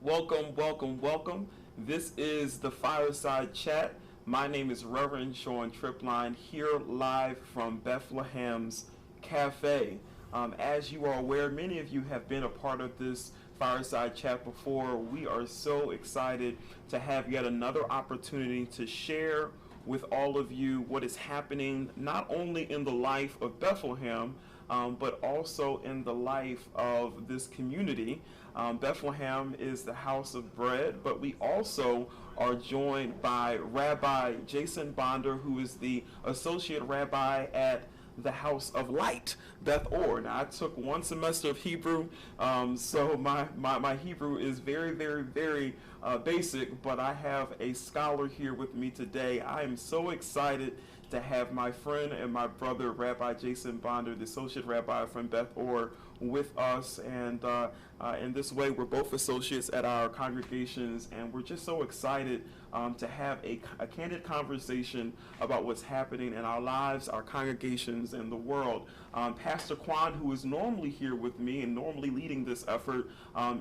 Welcome, welcome, welcome. This is the Fireside Chat. My name is Reverend Sean Tripline, here live from Bethlehem's Cafe. As you are aware, many of you have been a part of this Fireside Chat before. We are so excited to have yet another opportunity to share with all of you what is happening not only in the life of Bethlehem, but also in the life of this community. Bethlehem is the house of bread, but we also are joined by Rabbi Jason Bonder, who is the associate rabbi at the House of Light, Beth Or. Now, I took one semester of Hebrew, so my Hebrew is very basic, but I have a scholar here with me today. I am so excited to have my friend and my brother, Rabbi Jason Bonder, the associate rabbi from Beth Or, with us. And in this way, we're both associates at our congregations, and we're just so excited to have a candid conversation about what's happening in our lives, our congregations, and the world. Pastor Quan, who is normally here with me and normally leading this effort,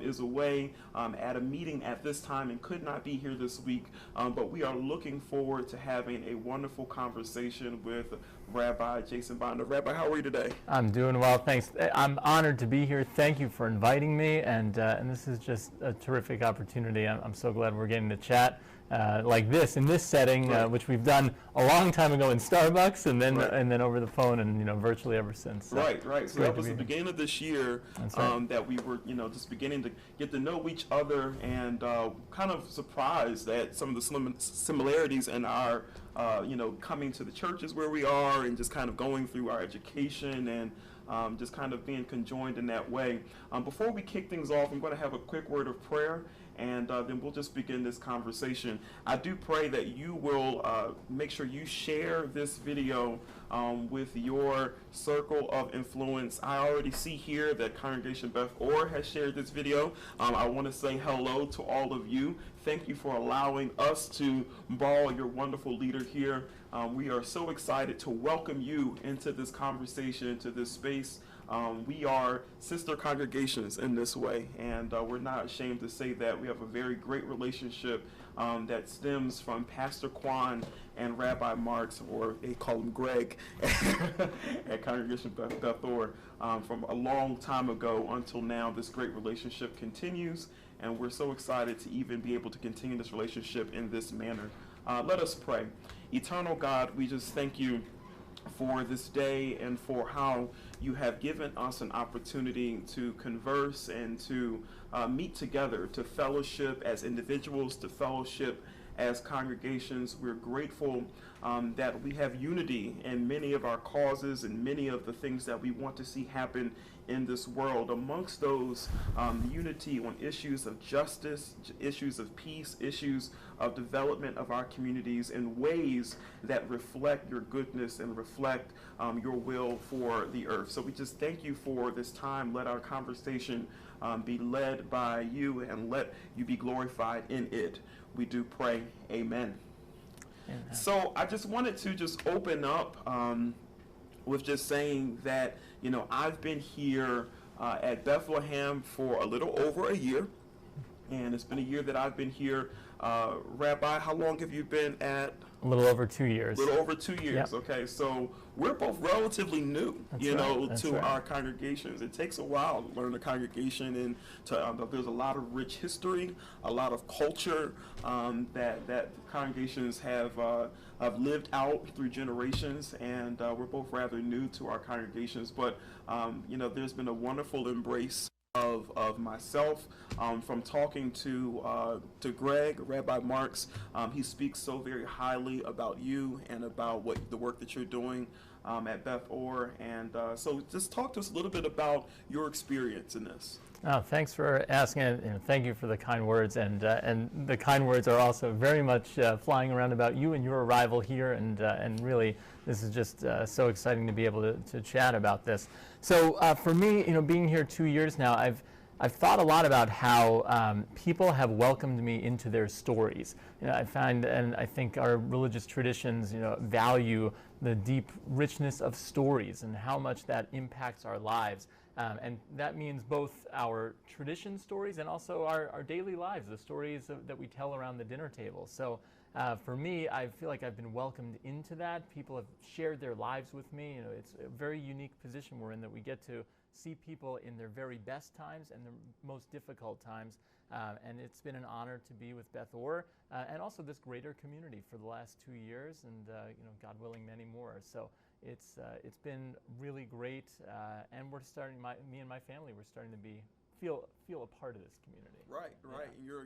is away at a meeting at this time and could not be here this week, but we are looking forward to having a wonderful conversation with Rabbi Jason Bonder. Rabbi, how are you today? I'm doing well, thanks. I'm honored to be here. Thank you for inviting me, and this is just a terrific opportunity. I'm so glad we're getting to chat like this in this setting, right. Which we've done a long time ago in Starbucks, and then right. and then over the phone, and virtually ever since. So right. So that was the beginning of this year, right. that we were just beginning to get to know each other, and kind of surprised at some of the similarities in our coming to the churches where we are, and just kind of going through our education, and just kind of being conjoined in that way. Before we kick things off, I'm going to have a quick word of prayer, and then we'll just begin this conversation. I do pray that you will make sure you share this video with your circle of influence. I already see here that Congregation Beth Or has shared this video. I want to say hello to all of you. Thank you for allowing us to borrow your wonderful leader here. We are so excited to welcome you into this conversation, into this space. We are sister congregations in this way, and we're not ashamed to say that. We have a very great relationship that stems from Pastor Quan and Rabbi Marks, or they call him Greg, at Congregation Beth Or, from a long time ago until now. This great relationship continues, and we're so excited to even be able to continue this relationship in this manner. Let us pray. Eternal God, we just thank you for this day and for how you have given us an opportunity to converse and to meet together, to fellowship as individuals, to fellowship as congregations. We're grateful that we have unity in many of our causes and many of the things that we want to see happen in this world. Amongst those, unity on issues of justice, issues of peace, issues of development of our communities in ways that reflect your goodness and reflect your will for the earth. So we just thank you for this time. Let our conversation be led by you, and let you be glorified in it. We do pray. Amen. Amen. So I just wanted to just open up with just saying that, I've been here at Bethlehem for a little over a year, and it's been a year that I've been here. Rabbi, how long have you been at? A little over 2 years. A little over 2 years, Yep. Okay. So we're both relatively new, That's to right. our congregations. It takes a while to learn a congregation, and there's a lot of rich history, a lot of culture that congregations have lived out through generations, and we're both rather new to our congregations. But, there's been a wonderful embrace of myself, from talking to Greg, Rabbi Marks. He speaks so very highly about you and about the work that you're doing at Beth Or, and so just talk to us a little bit about your experience in this. Oh, thanks for asking, and thank you for the kind words, and the kind words are also very much flying around about you and your arrival here, and really this is just so exciting to be able to chat about this. So for me, being here 2 years now, I've thought a lot about how people have welcomed me into their stories. I find, and I think our religious traditions, value the deep richness of stories and how much that impacts our lives. And that means both our tradition stories and also our daily lives, the stories that we tell around the dinner table. So for me, I feel like I've been welcomed into that. People have shared their lives with me. It's a very unique position we're in, that we get to see people in their very best times and the most difficult times. And it's been an honor to be with Beth Orr and also this greater community for the last 2 years, and God willing, many more. So it's been really great, and we're starting. Me and my family, we're starting to feel a part of this community. Right. Yeah.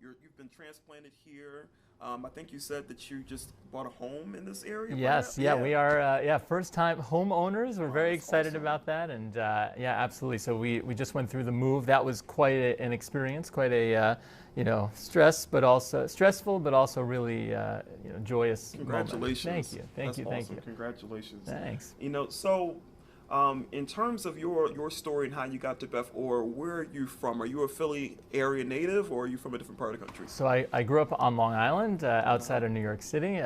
You've been transplanted here. I think you said that you just bought a home in this area. Yes, we are. First-time homeowners. We're very excited awesome. about that, and absolutely. So we just went through the move. That was quite an experience, quite a stressful, but also really joyous. Congratulations! Moment. Thank you. Thank you. Congratulations. Thanks. So. In terms of your story and how you got to Beth Orr, where are you from? Are you a Philly area native, or are you from a different part of the country? So I grew up on Long Island, outside of New York City.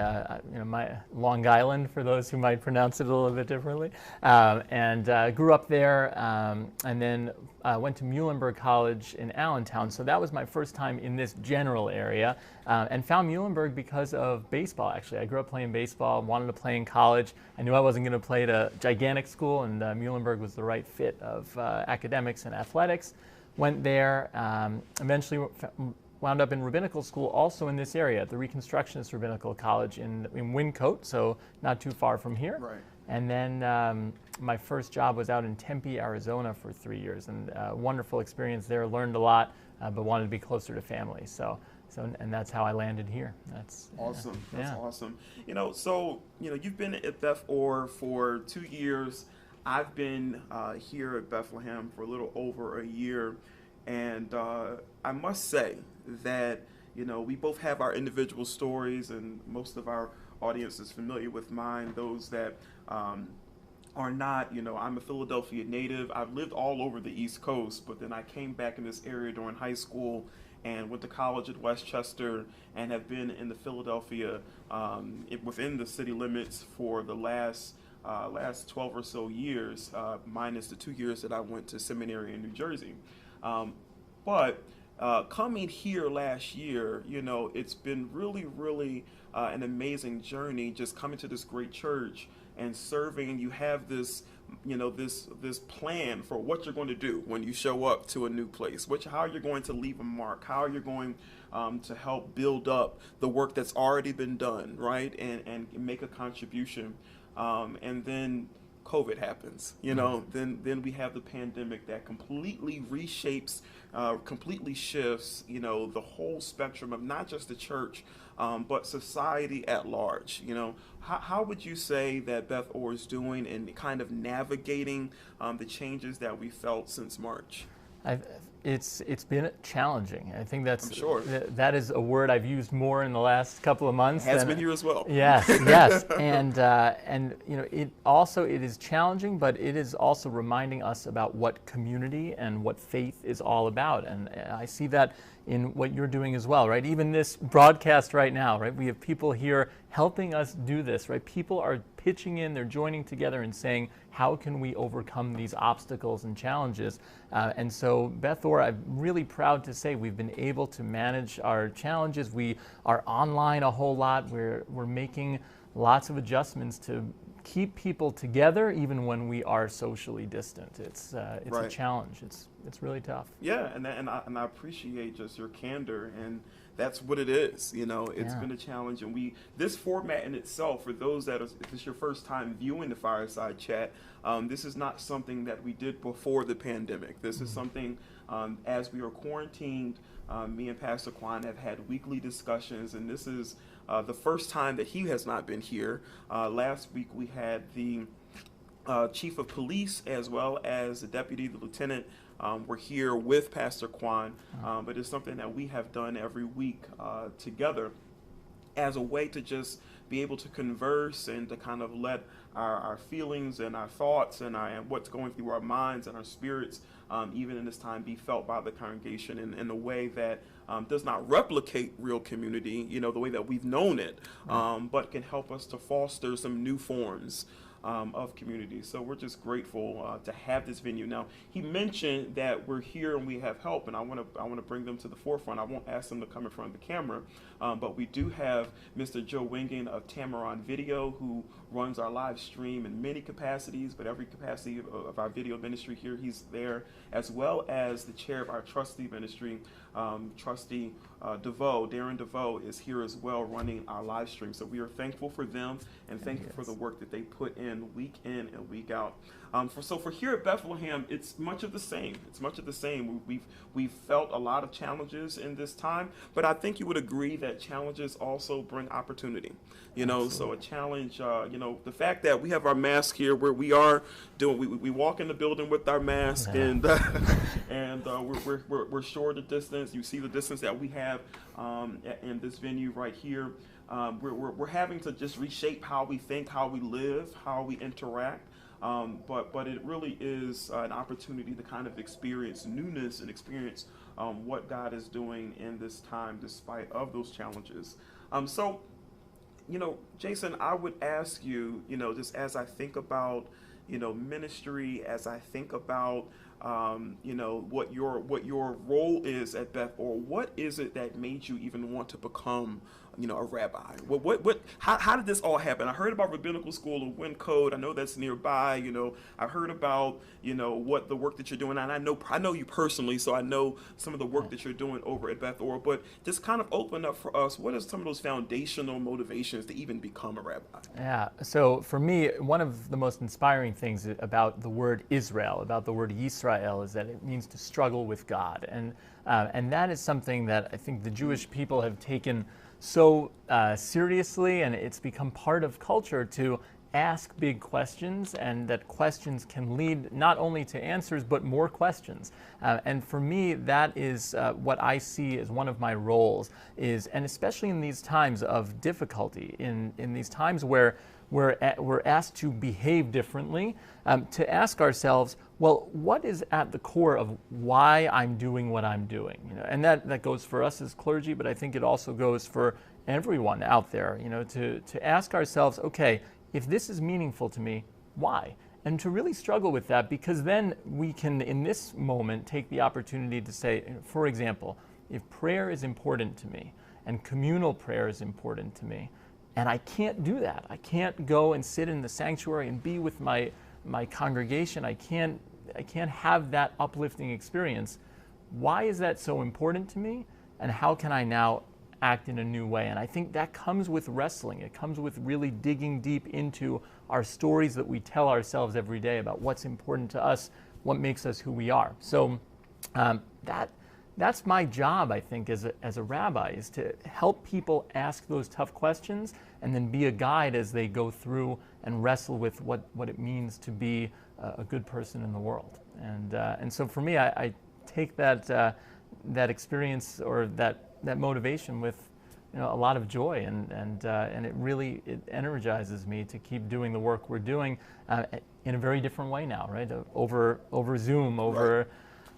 My Long Island, for those who might pronounce it a little bit differently, and grew up there, and then went to Muhlenberg College in Allentown. So that was my first time in this general area, and found Muhlenberg because of baseball. Actually, I grew up playing baseball, wanted to play in college. I knew I wasn't going to play at a gigantic school, and Muhlenberg was the right fit of academics and athletics. Went there, eventually wound up in rabbinical school, also in this area, at the Reconstructionist Rabbinical College in Wyncote, so not too far from here. Right. And then my first job was out in Tempe, Arizona for 3 years, and wonderful experience there. Learned a lot, but wanted to be closer to family. So that's how I landed here. That's awesome. That's awesome. You've been at Beth Orr for 2 years. I've been here at Bethlehem for a little over a year, and I must say that we both have our individual stories, and most of our audience is familiar with mine. Those that are not, I'm a Philadelphia native. I've lived all over the East Coast, but then I came back in this area during high school and went to college at Westchester, and have been in the Philadelphia, within the city limits for the last 12 or so years, minus the 2 years that I went to seminary in New Jersey. But coming here last year, it's been really, really an amazing journey, just coming to this great church and serving. And you have this, this plan for what you're going to do when you show up to a new place, how you're going to leave a mark, how you're going to help build up the work that's already been done, right, and make a contribution. And then COVID happens, then we have the pandemic that completely reshapes, completely shifts, the whole spectrum of not just the church, but society at large. How would you say that Beth Orr is doing in kind of navigating the changes that we felt since March? It's been challenging. I think I'm sure. that is a word I've used more in the last couple of months. It has been here as well. Yes, and it is challenging, but it is also reminding us about what community and what faith is all about. And I see that in what you're doing as well, right? Even this broadcast right now, right? We have people here helping us do this, right? People are pitching in, they're joining together and saying, how can we overcome these obstacles and challenges? And so Beth Orr, I'm really proud to say we've been able to manage our challenges. We are online a whole lot. We're making lots of adjustments to keep people together even when we are socially distant. It's right. A challenge. It's really tough. Yeah, and I appreciate just your candor, and that's what it is. It's been a challenge, and this format in itself, for those if it's your first time viewing the Fireside Chat, this is not something that we did before the pandemic. This is something, as we are quarantined, me and Pastor Quan have had weekly discussions, and this is the first time that he has not been here. Last week we had the chief of police as well as the deputy, the lieutenant, were here with Pastor Quan, but it's something that we have done every week together as a way to just be able to converse and to kind of let our feelings and our thoughts and what's going through our minds and our spirits, even in this time, be felt by the congregation in a way that does not replicate real community, the way that we've known it, but can help us to foster some new forms of community. So we're just grateful to have this venue. Now, he mentioned that we're here and we have help, and I want to bring them to the forefront. I won't ask them to come in front of the camera, but we do have Mr. Joe Wingen of Tamaron Video, who runs our live stream in many capacities, but every capacity of our video ministry here, he's there, as well as the chair of our trustee ministry, Trustee DeVoe, Darren DeVoe, is here as well running our live stream. So we are thankful for them and thankful for the work that they put in and week out. For here at Bethlehem, it's much of the same. It's much of the same. We've felt a lot of challenges in this time, but I think you would agree that challenges also bring opportunity. So a challenge, the fact that we have our mask here, where we are doing, we walk in the building with our mask, and we're short the distance. You see the distance that we have in this venue right here. We're having to just reshape how we think, how we live, how we interact. But it really is an opportunity to kind of experience newness and experience what God is doing in this time, despite of those challenges. Jason, I would ask you, just as I think about, ministry, as I think about, what your role is at Beth, or what is it that made you even want to become, a rabbi? How did this all happen? I heard about rabbinical school of Wind Code. I know that's nearby. I heard about, what the work that you're doing, and I know you personally, so I know some of the work that you're doing over at Beth Or. But just kind of open up for us, what are some of those foundational motivations to even become a rabbi? Yeah. So for me, one of the most inspiring things about the word Israel, about the word Yisrael, is that it means to struggle with God, and that is something that I think the Jewish people have taken so seriously, and it's become part of culture to ask big questions, and that questions can lead not only to answers but more questions. And for me, that is what I see as one of my roles, and especially in these times of difficulty, in these times where we're asked to behave differently, to ask ourselves, well, what is at the core of why I'm doing what I'm doing? And that goes for us as clergy, but I think it also goes for everyone out there, to ask ourselves, okay, if this is meaningful to me, why? And to really struggle with that, because then we can, in this moment, take the opportunity to say, for example, if prayer is important to me, and communal prayer is important to me, and I can't do that. I can't go and sit in the sanctuary and be with my congregation. I can't have that uplifting experience. Why is that so important to me? And how can I now act in a new way? And I think that comes with wrestling. It comes with really digging deep into our stories that we tell ourselves every day about what's important to us, what makes us who we are. So that's my job, I think, as a rabbi, is to help people ask those tough questions and then be a guide as they go through and wrestle with what it means to be a good person in the world. And so for me, I take that experience, or that motivation, with a lot of joy, and it energizes me to keep doing the work we're doing in a very different way now, right? Over Zoom, over right.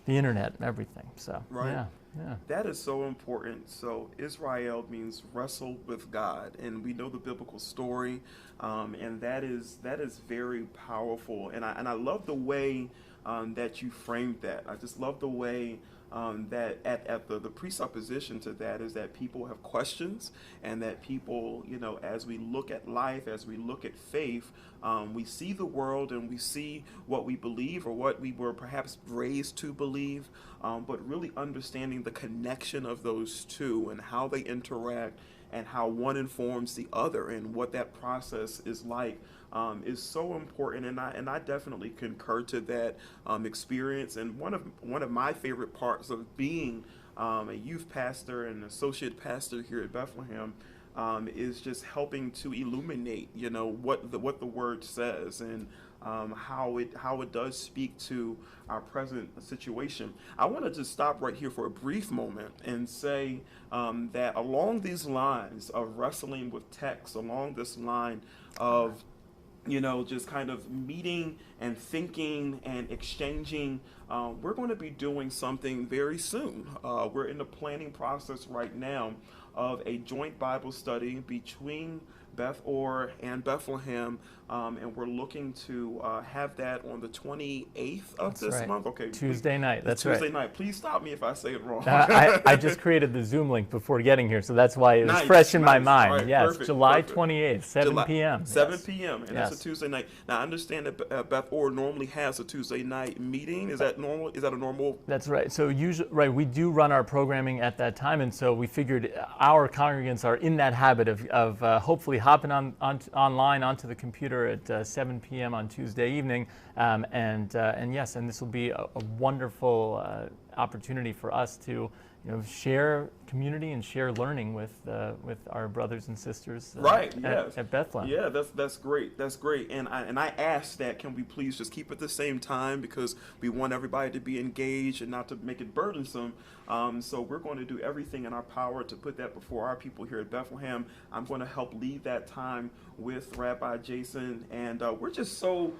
the internet, everything. So right. Yeah. That is so important. So Israel means wrestle with God, and we know the biblical story, and that is very powerful. And I love the way that you framed that. I just love the way that at the presupposition to that is that people have questions, and that people, as we look at life, as we look at faith, we see the world and we see what we believe or what we were perhaps raised to believe, but really understanding the connection of those two and how they interact and how one informs the other and what that process is like. Is so important, and I definitely concur to that experience. And one of my favorite parts of being a youth pastor and associate pastor here at Bethlehem is just helping to illuminate, what the word says, and how it does speak to our present situation. I want to just stop right here for a brief moment and say that along these lines of wrestling with text, along this line of just kind of meeting and thinking and exchanging. We're going to be doing something very soon. We're in the planning process right now of a joint Bible study between Beth Or and Bethlehem and we're looking to have that on the 28th of That's this right. month. Okay, Tuesday night. That's right. Tuesday night. Please stop me if I say it wrong. I just created the Zoom link before getting here, so that's why it was Nice, fresh in my nice. mind. All right, yes, perfect, July perfect. 28th, 7 p.m. 7 Yes. p.m. and Yes. that's a Tuesday night. Now I understand that Beth Orr normally has a Tuesday night meeting. Is that normal? Is that a normal? That's right. So usually, right, we do run our programming at that time, and so we figured our congregants are in that habit of hopefully hopping online onto the computer at 7 p.m. on Tuesday evening, and yes, and this will be a wonderful opportunity for us to share community and share learning with our brothers and sisters at Bethlehem. Yeah, that's great. That's great. And I asked that, can we please just keep it the same time, because we want everybody to be engaged and not to make it burdensome. So we're going to do everything in our power to put that before our people here at Bethlehem. I'm going to help lead that time with Rabbi Jason, and we're just so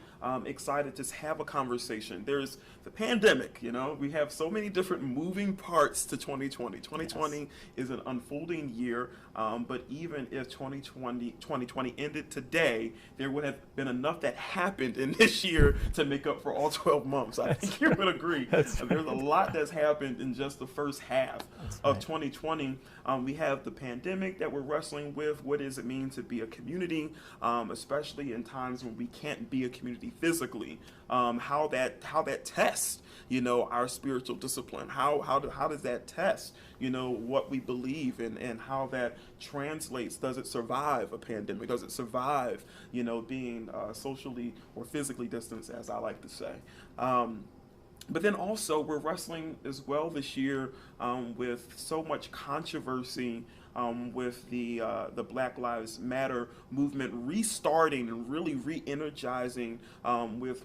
excited to have a conversation. There's the pandemic, we have so many different moving parts to 2020. 2020 yes. is an unfolding year, but even if 2020 ended today, there would have been enough that happened in this year to make up for all 12 months. I think you would agree. There's a lot that's happened in just the first half of 2020. We have the pandemic that we're wrestling with. What does it mean to be a community, especially in times when we can't be a community physically? How that tests, our spiritual discipline. How does that test, what we believe and how that translates? Does it survive a pandemic? Does it survive, being socially or physically distanced, as I like to say? But then also we're wrestling as well this year with so much controversy with the Black Lives Matter movement restarting and really re-energizing with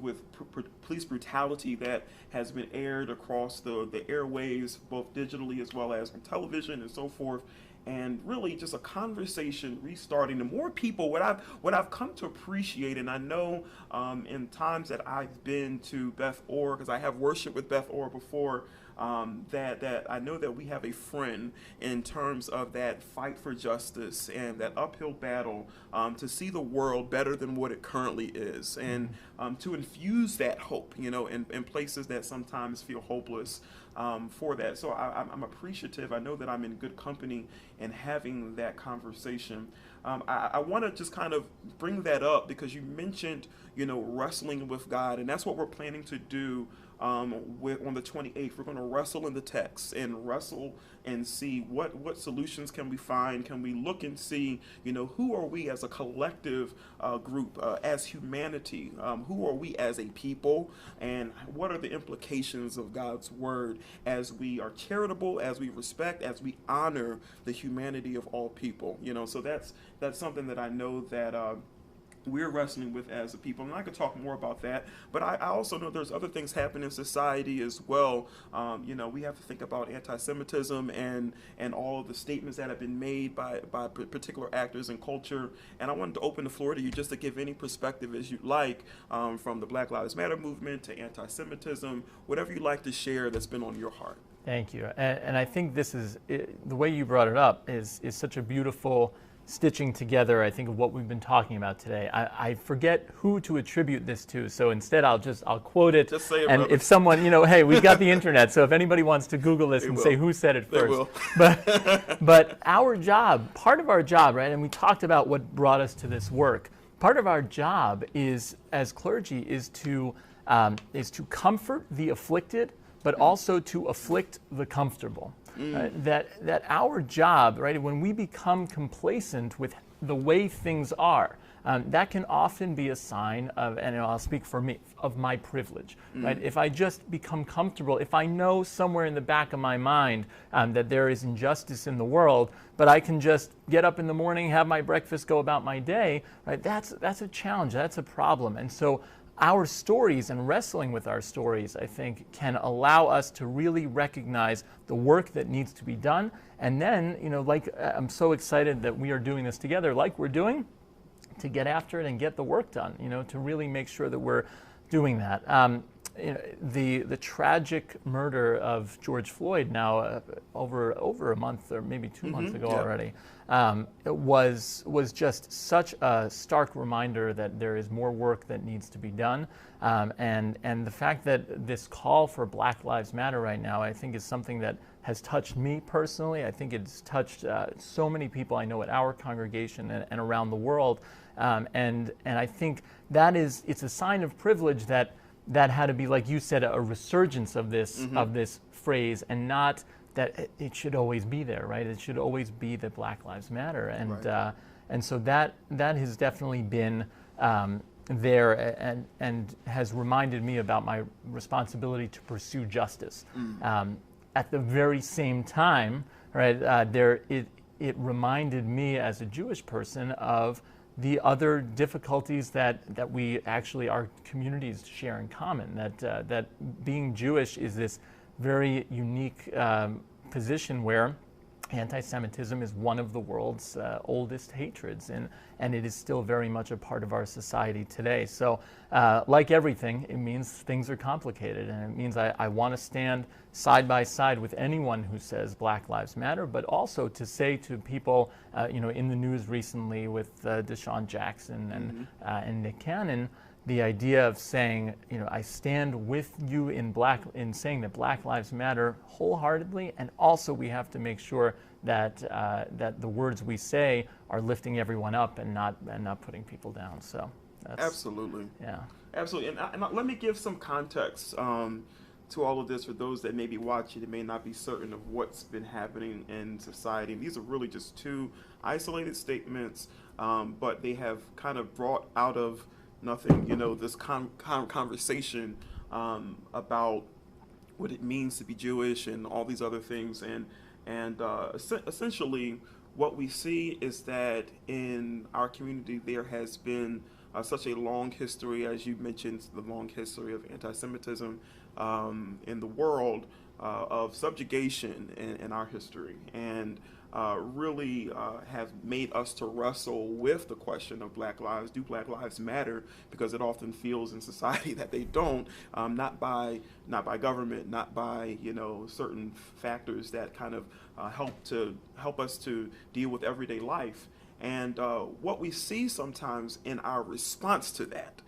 police brutality that has been aired across the airwaves, both digitally as well as on television and so forth. And really just a conversation restarting. The more people, what I've come to appreciate, and I know in times that I've been to Beth Orr, because I have worshiped with Beth Orr before, that I know that we have a friend in terms of that fight for justice and that uphill battle to see the world better than what it currently is, and to infuse that hope, in places that sometimes feel hopeless. For that. So I'm appreciative. I know that I'm in good company in having that conversation. I want to just kind of bring that up because you mentioned, wrestling with God, and that's what we're planning to do on the 28th. We're going to wrestle in the text and wrestle and see what solutions can we find. Can we look and see, who are we as a collective group, as humanity? Who are we as a people? And what are the implications of God's word as we are charitable, as we respect, as we honor the humanity of all people? So that's something that I know that we're wrestling with as a people, and I could talk more about that, but I also know there's other things happening in society as well. We have to think about anti-Semitism and all of the statements that have been made by particular actors in culture, and I wanted to open the floor to you just to give any perspective as you'd like, from the Black Lives Matter movement to anti-Semitism, whatever you'd like to share that's been on your heart. Thank you, and I think this is, the way you brought it up is such a beautiful stitching together, I think, of what we've been talking about today. I forget who to attribute this to, so instead I'll quote it. Just say it, and brother. If someone, hey, we've got the internet, so if anybody wants to Google this and say who said it first. Will. But our job, part of our job, right, and we talked about what brought us to this work, part of our job is, as clergy, is to comfort the afflicted, but also to afflict the comfortable. That our job, right, when we become complacent with the way things are, that can often be a sign of, and I'll speak for me, of my privilege, right? If I just become comfortable, if I know somewhere in the back of my mind that there is injustice in the world, but I can just get up in the morning, have my breakfast, go about my day, right? That's a challenge, that's a problem. And so our stories and wrestling with our stories, I think, can allow us to really recognize the work that needs to be done. And then, I'm so excited that we are doing this together, like we're doing, to get after it and get the work done, to really make sure that we're doing that. the tragic murder of George Floyd now over a month or maybe 2 months ago already was just such a stark reminder that there is more work that needs to be done, and the fact that this call for Black Lives Matter right now, I think, is something that has touched me personally. I think it's touched so many people I know at our congregation and around the world, and I think it's a sign of privilege that had to be, like you said, a resurgence of this phrase, and not that it should always be there, right? It should always be that Black Lives Matter, and right. And so that has definitely been there, and has reminded me about my responsibility to pursue justice. At the very same time, right, it reminded me as a Jewish person of the other difficulties that we actually, our communities share in common, that being Jewish is this very unique position where anti-Semitism is one of the world's oldest hatreds, and it is still very much a part of our society today. So like everything, it means things are complicated, and it means I want to stand side by side with anyone who says Black Lives Matter, but also to say to people, in the news recently with Deshaun Jackson and Nick Cannon, the idea of saying, I stand with you in saying that Black Lives Matter wholeheartedly, and also we have to make sure that the words we say are lifting everyone up and not putting people down. So that's, absolutely, yeah, absolutely. And let me give some context to all of this for those that may be watching and may not be certain of what's been happening in society. And these are really just two isolated statements, but they have kind of brought out of nothing, this conversation about what it means to be Jewish and all these other things. And essentially, what we see is that in our community there has been such a long history, as you mentioned, the long history of anti-Semitism in the world, of subjugation in our history, and really have made us to wrestle with the question of Black lives. Do Black lives matter? Because it often feels in society that they don't, not by government, not by certain factors that kind of help us to deal with everyday life. And what we see sometimes in our response to that,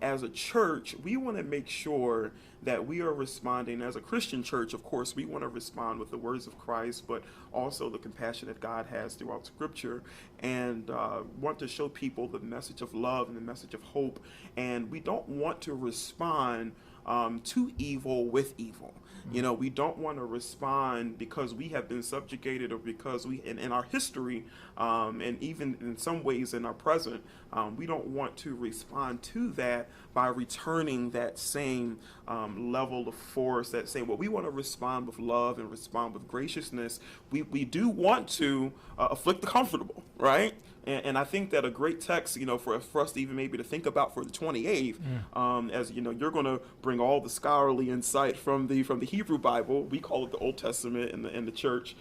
as a church, we want to make sure that we are responding. As a Christian church, of course, we want to respond with the words of Christ, but also the compassion that God has throughout Scripture, and want to show people the message of love and the message of hope. And we don't want to respond to evil with evil. We don't want to respond because we have been subjugated, or because in our history, and even in some ways in our present, we don't want to respond to that by returning that same level of force, that same, we want to respond with love and respond with graciousns. We do want to afflict the comfortable, right? And I think that a great text, for us to even maybe to think about for the 28th, as you're going to bring all the scholarly insight from the Hebrew Bible. We call it the Old Testament in the church.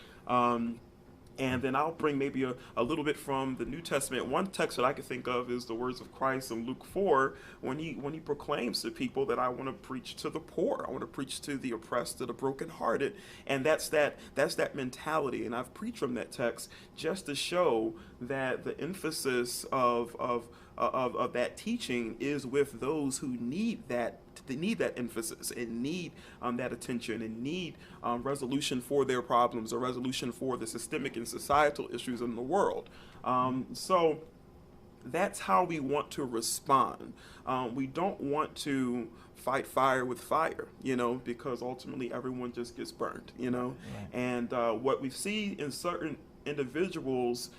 And then I'll bring maybe a little bit from the New Testament. One text that I can think of is the words of Christ in Luke 4, when he proclaims to people that I want to preach to the poor, I want to preach to the oppressed, to the brokenhearted, and that's that mentality. And I've preached from that text just to show that the emphasis of that teaching is with those who need that. They need that emphasis and need that attention and need resolution for their problems, or resolution for the systemic and societal issues in the world. So that's how we want to respond. We don't want to fight fire with fire, because ultimately everyone just gets burned, Right. And what we see in certain individuals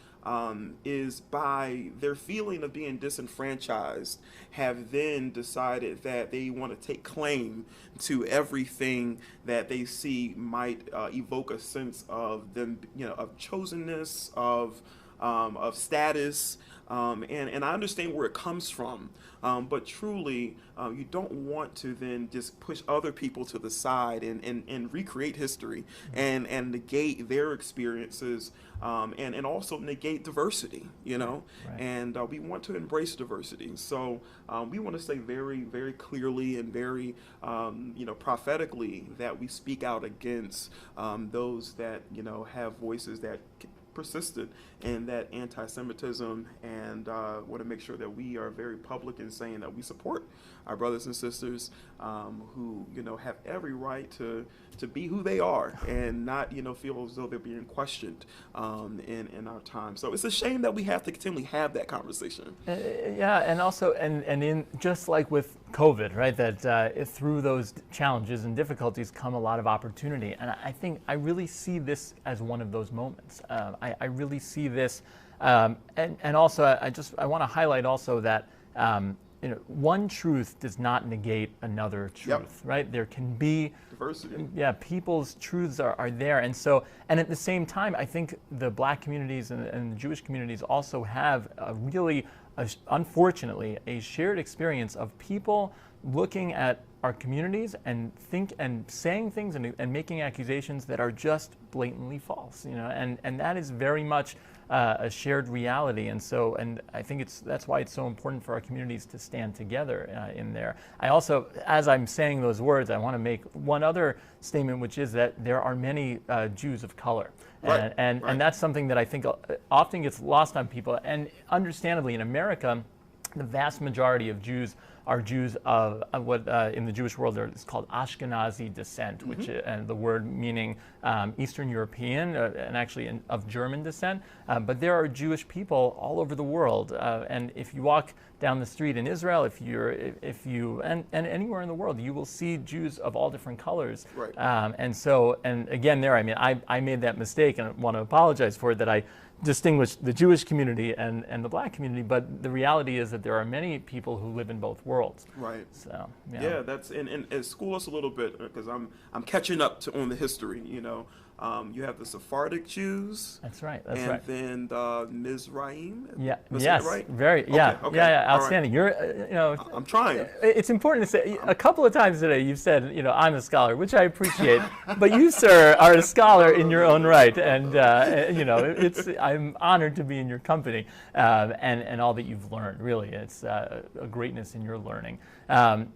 is, by their feeling of being disenfranchised, have then decided that they want to take claim to everything that they see might evoke a sense of them, of chosenness, of of status, and I understand where it comes from. But truly, you don't want to then just push other people to the side and recreate history and negate their experiences, and also negate diversity, you know? Right. And we want to embrace diversity. So we want to say very, very clearly and very, prophetically that we speak out against those that, have voices that persisted in that anti-Semitism, and want to make sure that we are very public in saying that we support our brothers and sisters who have every right to be who they are and not feel as though they're being questioned in our time. So it's a shame that we have to continually have that conversation. Yeah, and also and in just like with COVID, right, that through those challenges and difficulties come a lot of opportunity, and I think I really see this as one of those moments. I really see this, and also I want to highlight also that one truth does not negate another truth, right? There can be diversity. Yeah, people's truths are there, and at the same time, I think the Black communities and the Jewish communities also have unfortunately, a shared experience of people looking at our communities and saying things and making accusations that are just blatantly false, and that is very much a shared reality, and I think that's why it's so important for our communities to stand together in there. I also, as I'm saying those words, I want to make one other statement, which is that there are many Jews of color. Right. And that's something that I think often gets lost on people, and understandably in America, the vast majority of Jews are Jews of what in the Jewish world is called Ashkenazi descent, which and the word meaning Eastern European and actually of German descent. But there are Jewish people all over the world, and if you walk down the street in Israel, if you and anywhere in the world, you will see Jews of all different colors. Right. And again, there, I mean, I made that mistake, and I want to apologize for it, that I distinguish the Jewish community and the Black community, but the reality is that there are many people who live in both worlds. Right. So yeah, that's and school us a little bit, because I'm catching up on the history. You have the Sephardic Jews. That's right. And then the Mizraim. Yeah. Was yes. that right? Very. Yeah. Okay. Yeah. Outstanding. Right. You're. I'm trying. It's important to say a couple of times today. You've said, I'm a scholar, which I appreciate. But you, sir, are a scholar in your own right, and I'm honored to be in your company, and all that you've learned. Really, it's a greatness in your learning.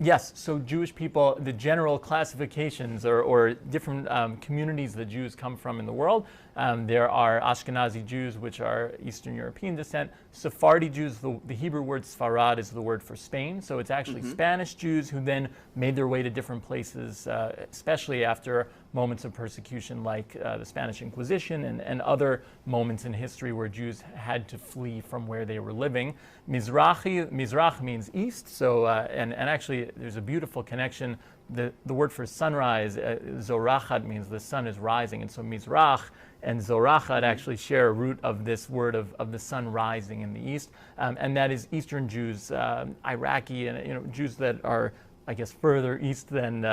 Yes. So Jewish people, the general classifications or different communities that Jews come from in the world. There are Ashkenazi Jews, which are Eastern European descent. Sephardi Jews, the Hebrew word Sfarad is the word for Spain. So it's actually Spanish Jews who then made their way to different places, especially after moments of persecution like the Spanish Inquisition and other moments in history where Jews had to flee from where they were living. Mizrach means east, so and actually there's a beautiful connection. The word for sunrise, Zorachat, means the sun is rising, and so Mizrach and Zorachat actually share a root of this word of the sun rising in the east, and that is Eastern Jews, Iraqi, and Jews that are, I guess, further east than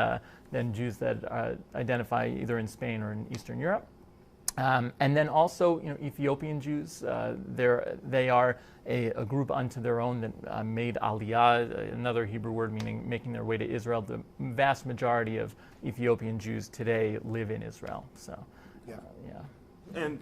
Jews that identify either in Spain or in Eastern Europe. And then also, Ethiopian Jews, they are a group unto their own that made Aliyah, another Hebrew word meaning making their way to Israel. The vast majority of Ethiopian Jews today live in Israel. So, yeah. And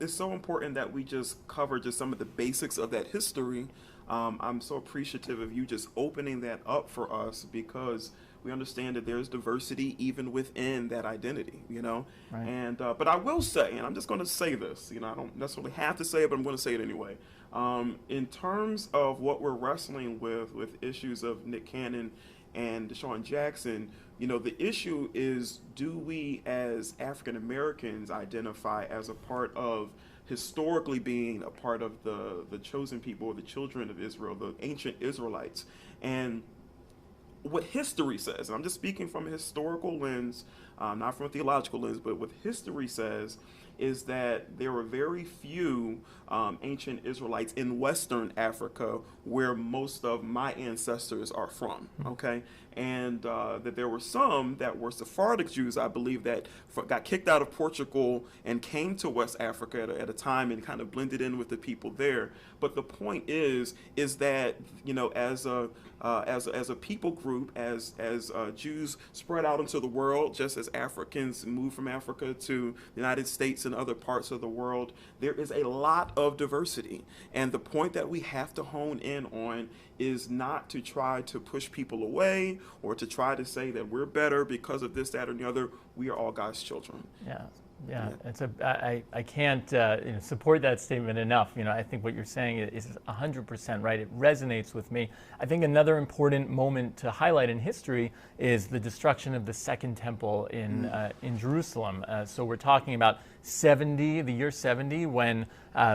it's so important that we just cover just some of the basics of that history. I'm so appreciative of you just opening that up for us, because we understand that there's diversity even within that identity, Right. And but I will say, and I'm just going to say this, I don't necessarily have to say it, but I'm going to say it anyway. In terms of what we're wrestling with issues of Nick Cannon and Deshaun Jackson, the issue is, do we as African Americans identify as a part of historically being a part of the chosen people, or the children of Israel, the ancient Israelites? And what history says, and I'm just speaking from a historical lens, not from a theological lens, but what history says is that there were very few ancient Israelites in Western Africa, where most of my ancestors are from, okay? and that there were some that were Sephardic Jews, I believe, that got kicked out of Portugal and came to West Africa at a time and kind of blended in with the people there. But the point is that, you know, as a people group, as Jews spread out into the world, just as Africans moved from Africa to the United States and other parts of the world, there is a lot of diversity. And the point that we have to hone in on is not to try to push people away or to try to say that we're better because of this, that, or the other. We are all God's children. Yeah, I can't support that statement enough. You know, I think what you're saying is 100% right. It resonates with me. I think another important moment to highlight in history is the destruction of the Second Temple in Jerusalem. So we're talking about the year 70, when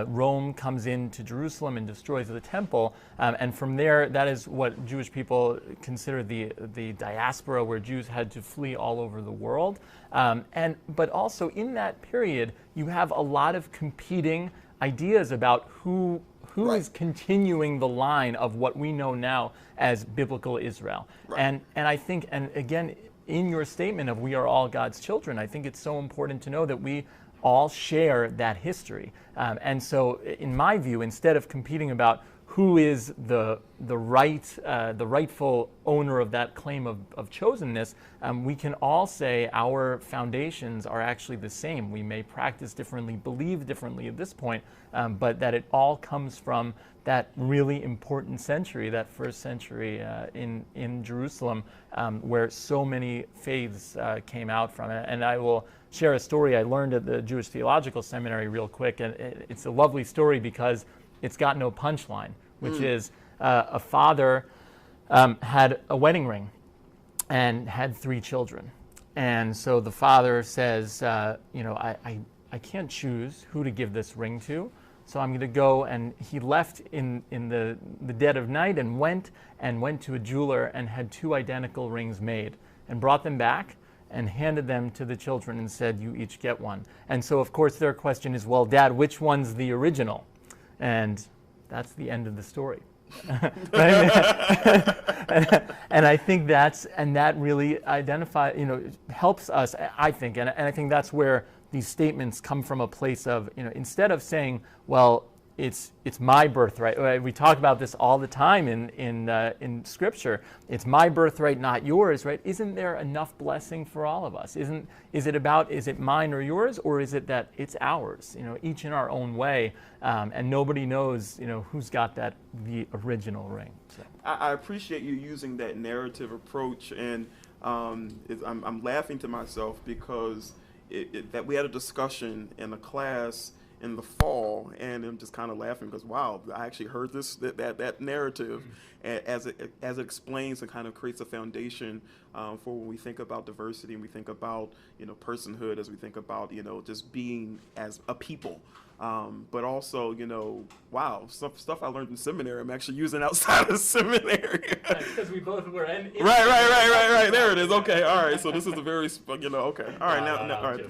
Rome comes into Jerusalem and destroys the temple, and from there, that is what Jewish people consider the diaspora, where Jews had to flee all over the world. But also in that period, you have a lot of competing ideas about who Right. is continuing the line of what we know now as biblical Israel. Right. And I think, and again, in your statement of we are all God's children, I think it's so important to know that we all share that history. And so in my view, instead of competing about who is the rightful owner of that claim of chosenness, we can all say our foundations are actually the same. We may practice differently, believe differently at this point, but that it all comes from that really important century, that first century in Jerusalem, where so many faiths came out from it. And I will share a story I learned at the Jewish Theological Seminary real quick, and it's a lovely story because it's got no punchline, which is a father had a wedding ring and had 3 children. And so the father says, I can't choose who to give this ring to, so I'm going to go. And he left in the dead of night and went to a jeweler and had 2 identical rings made and brought them back and handed them to the children and said, you each get one. And so, of course, their question is, well, Dad, which one's the original? And that's the end of the story. And I think that really helps us, I think. And I think that's where these statements come from, a place of, instead of saying, well, it's my birthright. We talk about this all the time in Scripture. It's my birthright, not yours, right? Isn't there enough blessing for all of us? Is it mine or yours, or is it that it's ours? Each in our own way, and nobody knows, who's got the original ring. So. I appreciate you using that narrative approach, and I'm laughing to myself because that we had a discussion in a class in the fall, and I'm just kind of laughing because, wow, I actually heard that narrative as it explains and kind of creates a foundation for when we think about diversity and we think about personhood, as we think about just being as a people. But also, wow, stuff I learned in seminary, I'm actually using outside of seminary. Because we both were in Right. There it is. Okay, all right. So this is a very, okay. All right, now, all right.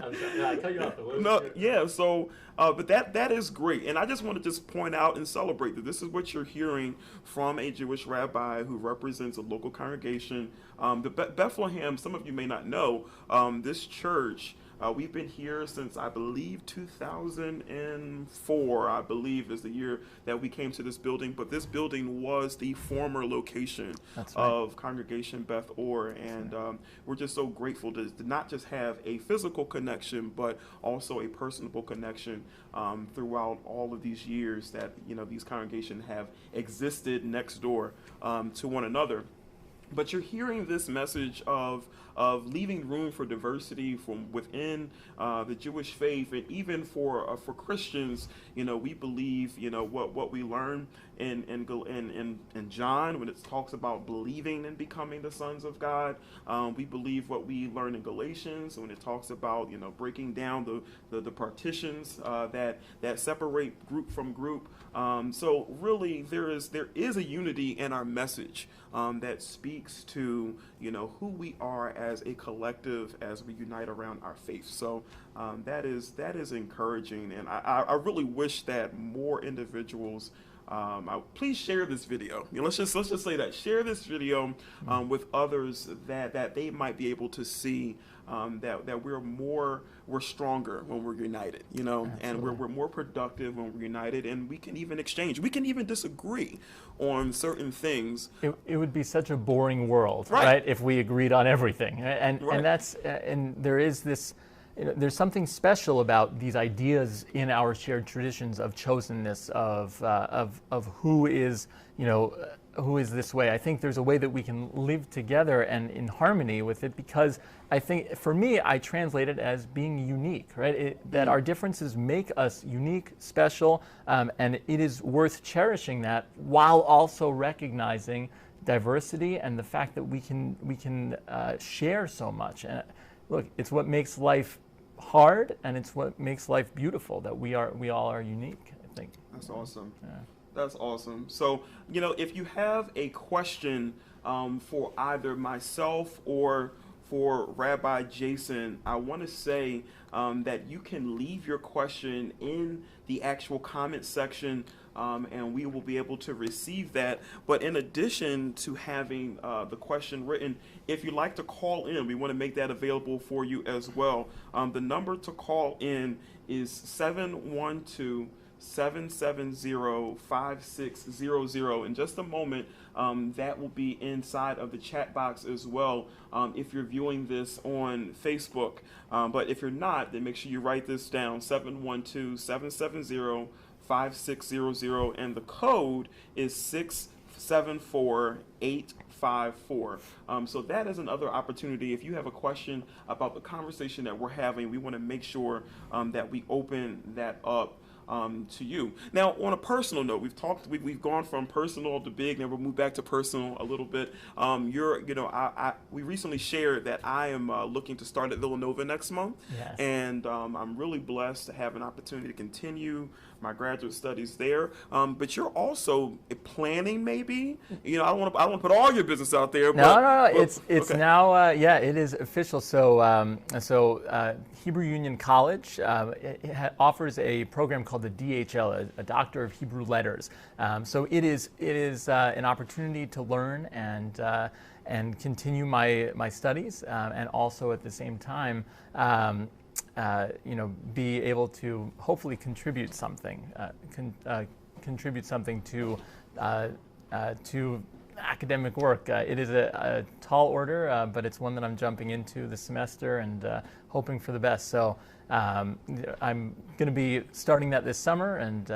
I cut you off. No, yeah. So, but that is great, and I just want to just point out and celebrate that this is what you're hearing from a Jewish rabbi who represents a local congregation. The Bethlehem. Some of you may not know this church. We've been here since, I believe, 2004, I believe, is the year that we came to this building. But this building was the former location of Congregation Beth Or. And we're just so grateful to not just have a physical connection, but also a personable connection throughout all of these years that, these congregations have existed next door to one another. But you're hearing this message of leaving room for diversity from within the Jewish faith, and even for Christians, we believe, what we learn in John when it talks about believing and becoming the sons of God. We believe what we learn in Galatians when it talks about breaking down the partitions that separate group from group. So really, there is a unity in our message that speaks to who we are as a collective as we unite around our faith. So that is encouraging, and I really wish that more individuals please share this video. Let's just say that, share this video with others that they might be able to see that we're stronger when we're united, and we're more productive when we're united, and we can even exchange. We can even disagree on certain things. It would be such a boring world, right? If we agreed on everything, and there is this. There's something special about these ideas in our shared traditions of chosenness, of who is, who is this way. I think there's a way that we can live together and in harmony with it, because I think, for me, I translate it as being unique, right? That our differences make us unique, special, and it is worth cherishing that while also recognizing diversity and the fact that we can share so much. And look, it's what makes life hard, and it's what makes life beautiful, that we all are unique, I think. That's awesome. Yeah. That's awesome. So, if you have a question for either myself or for Rabbi Jason, I want to say that you can leave your question in the actual comment section, and we will be able to receive that. But in addition to having the question written, if you'd like to call in, we want to make that available for you as well. The number to call in is 712-770-5600. In just a moment, that will be inside of the chat box as well if you're viewing this on Facebook. But if you're not, then make sure you write this down, 712-770-5600, and the code is 674854. So that is another opportunity. If you have a question about the conversation that we're having, we want to make sure that we open that up to you. Now, on a personal note, we've gone from personal to big, then we'll move back to personal a little bit. We recently shared that I am looking to start at Villanova next month. Yes. And I'm really blessed to have an opportunity to continue my graduate studies there. But you're also planning, maybe. I don't want to put all your business out there. No. It's okay. Now. It is official. So Hebrew Union College offers a program called the DHL, a Doctor of Hebrew Letters. So it is an opportunity to learn and continue my studies, and also at the same time, be able to hopefully contribute something to academic work. It is a tall order, but it's one that I'm jumping into this semester and hoping for the best. So I'm going to be starting that this summer and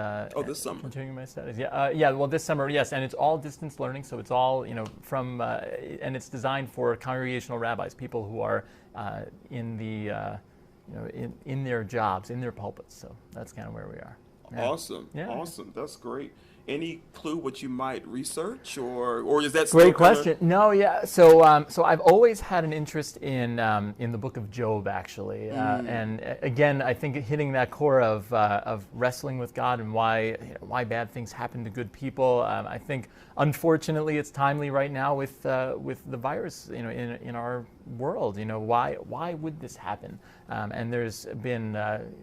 this summer, continuing my studies. Well, this summer, yes, and it's all distance learning, so it's all from and it's designed for congregational rabbis, people who are in the in their jobs, in their pulpits. So that's kind of where we are. Yeah. Awesome. Yeah. Awesome. That's great. Any clue what you might research, or is that great question? No, yeah. So I've always had an interest in the Book of Job, actually, and again, I think hitting that core of wrestling with God and why bad things happen to good people. I think unfortunately it's timely right now with the virus, in our world. Why would this happen? And there's been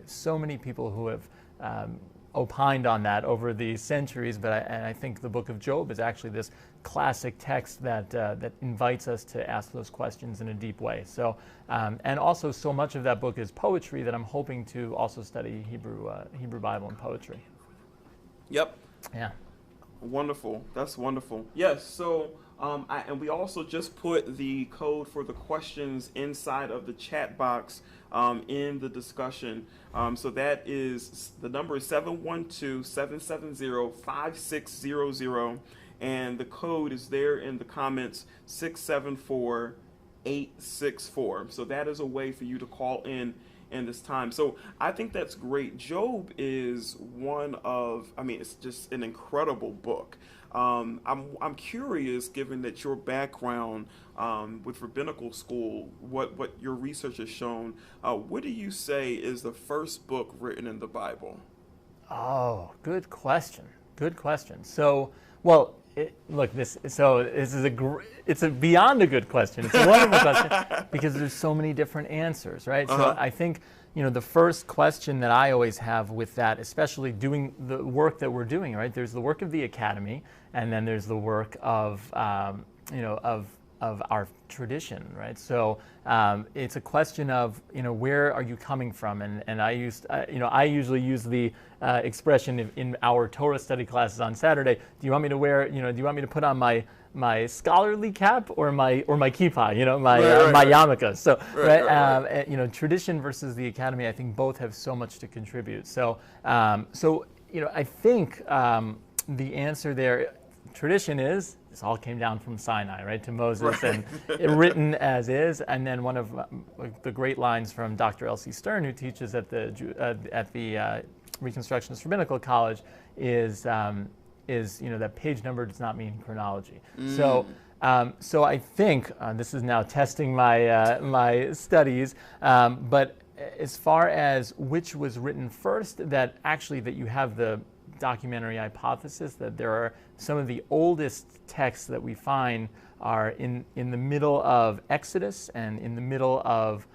so many people who have opined on that over the centuries, but I think the Book of Job is actually this classic text that invites us to ask those questions in a deep way. So, and also so much of that book is poetry that I'm hoping to also study Hebrew Bible and poetry. Yep. Yeah. Wonderful. That's wonderful. Yes. So. And we also just put the code for the questions inside of the chat box in the discussion. So that is, the number is 712-770-5600, and the code is there in the comments, 674864. So that is a way for you to call in this time. So I think that's great. Job is it's just an incredible book. I'm curious, given that your background with rabbinical school, what your research has shown, what do you say is the first book written in the Bible? Oh, good question. Good question. So, well, this is it's a beyond a good question. It's a wonderful question because there's so many different answers, right? So I think, the first question that I always have with that, especially doing the work that we're doing, right? There's the work of the academy, and then there's the work of, of our tradition, right? So it's a question of, where are you coming from? And I usually use the expression in our Torah study classes on Saturday. Do you want me to wear, do you want me to put on my scholarly cap or my kippah, my yarmulke? So tradition versus the academy, I think both have so much to contribute. So I think the answer there, tradition is, this all came down from Sinai, right, to Moses, and written as is. And then one of the great lines from Dr. Elsie Stern, who teaches at the Reconstructionist Rabbinical College, is that page number does not mean chronology. So I think this is now testing my studies, but as far as which was written first, that you have the documentary hypothesis that there are some of the oldest texts that we find are in the middle of Exodus and in the middle of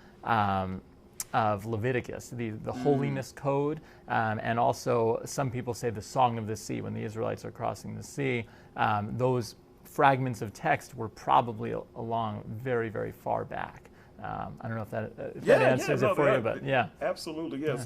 Leviticus, the holiness code, and also some people say the Song of the Sea when the Israelites are crossing the sea. Those fragments of text were probably along very, very far back. I don't know if that answers it for you, but yeah. Absolutely, yeah.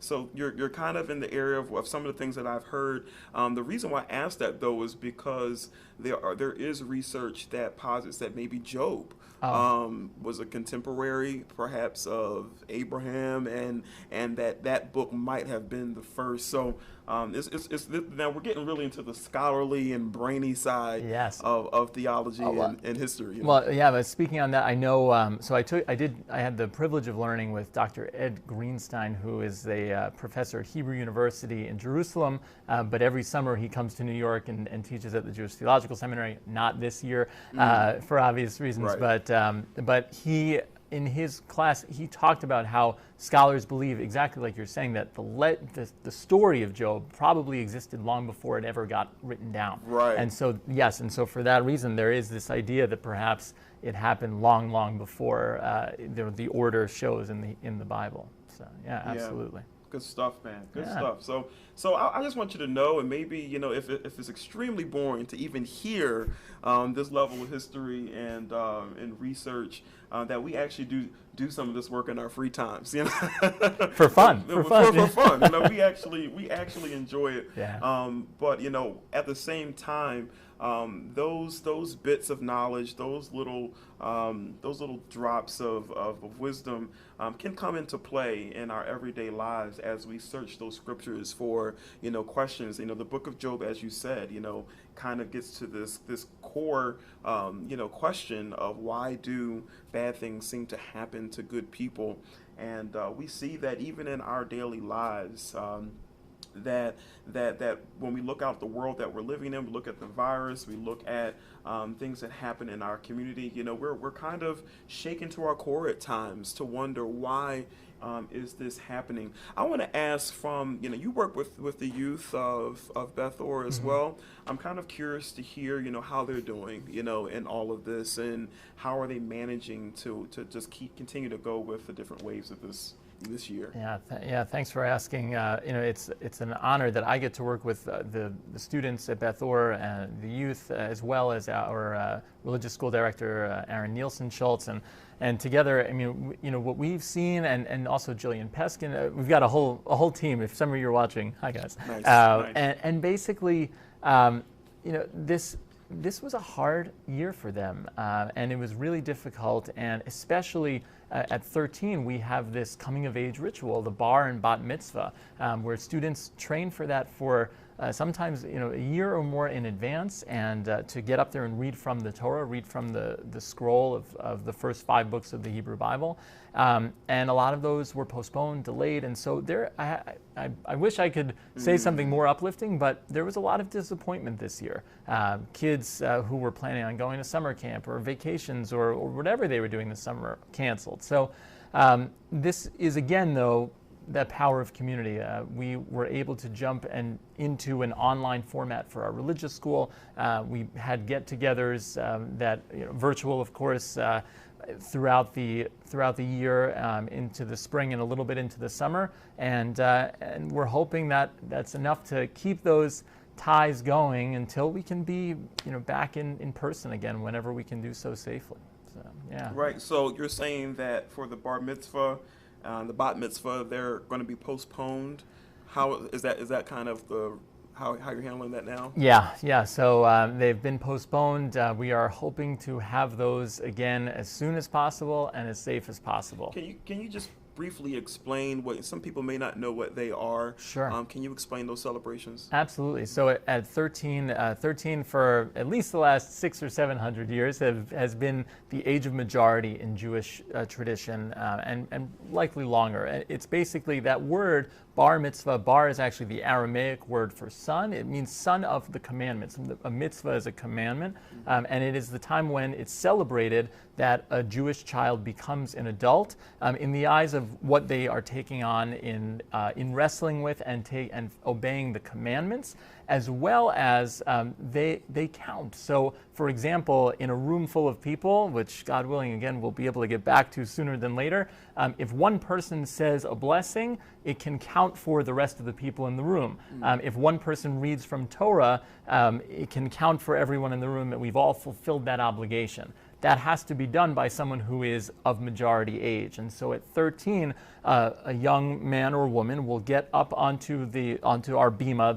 So you're kind of in the area of some of the things that I've heard. The reason why I asked that, though, is because there is research that posits that maybe Job was a contemporary, perhaps, of Abraham, and that book might have been the first. So now we're getting really into the scholarly and brainy side of theology and history. Well, yeah, but speaking on that, I know. So I had the privilege of learning with Dr. Ed Greenstein, who is a professor at Hebrew University in Jerusalem, but every summer he comes to New York and teaches at the Jewish Theological Seminary. Not this year, for obvious reasons, right. But he, in his class, he talked about how scholars believe, exactly like you're saying, that the story of Job probably existed long before it ever got written down. Right. And so, so for that reason, there is this idea that perhaps it happened long, long before the order shows in the Bible. So, yeah, absolutely. Good stuff, man. Good stuff. So I just want you to know, and maybe, if it's extremely boring to even hear this level of history and research, that we actually do some of this work in our free times, for fun. For fun. We actually enjoy it. Yeah. But at the same time, those bits of knowledge, those little drops of wisdom can come into play in our everyday lives as we search those scriptures for questions. The book of Job, as you said, kind of gets to this core question of why do bad things seem to happen to good people, and we see that even in our daily lives. That when we look out the world that we're living in, we look at the virus, we look at things that happen in our community, we're kind of shaken to our core at times to wonder why is this happening. I want to ask from, you work with the youth of Beth Or as well. I'm kind of curious to hear, how they're doing, in all of this, and how are they managing to just continue to go with the different waves of this year. Yeah, thanks for asking. It's an honor that I get to work with the students at Beth Or and the youth, as well as our religious school director, Aaron Nielsen Schultz, and together, what we've seen, and also Jillian Peskin, we've got a whole team. If some of you are watching, hi guys. Nice. And basically, this was a hard year for them, and it was really difficult, and especially at 13, we have this coming-of-age ritual, the bar and bat mitzvah, where students train for that for sometimes a year or more in advance, and to get up there and read from the Torah, read from the scroll of the first 5 books of the Hebrew Bible. And a lot of those were postponed, delayed, and so I wish I could say something more uplifting, but there was a lot of disappointment this year. Kids who were planning on going to summer camp or vacations or whatever they were doing this summer canceled. So this is, again, though, the power of community. We were able to jump into an online format for our religious school. We had get-togethers that, virtual, of course, throughout the year, into the spring and a little bit into the summer, and we're hoping that that's enough to keep those ties going until we can be, back in person again whenever we can do so safely. So, yeah. Right. So you're saying that for the bar mitzvah, the bat mitzvah, they're going to be postponed. How is that? Is that kind of the how you're handling that now? Yeah. So they've been postponed. We are hoping to have those again as soon as possible and as safe as possible. Can you just briefly explain what some people may not know what they are? Sure. Can you explain those celebrations? Absolutely. So at 13 for at least the last 600 or 700 years has been the age of majority in Jewish tradition, and likely longer. It's basically that word bar mitzvah. Bar is actually the Aramaic word for son. It means son of the commandments. A mitzvah is a commandment, and it is the time when it's celebrated that a Jewish child becomes an adult in the eyes of what they are taking on in wrestling with and obeying the commandments, as well as they count. So, for example, in a room full of people, which God willing, again, we'll be able to get back to sooner than later, if one person says a blessing, it can count for the rest of the people in the room. If one person reads from Torah, it can count for everyone in the room that we've all fulfilled that obligation. That has to be done by someone who is of majority age. And so at 13, a young man or woman will get up onto our bima,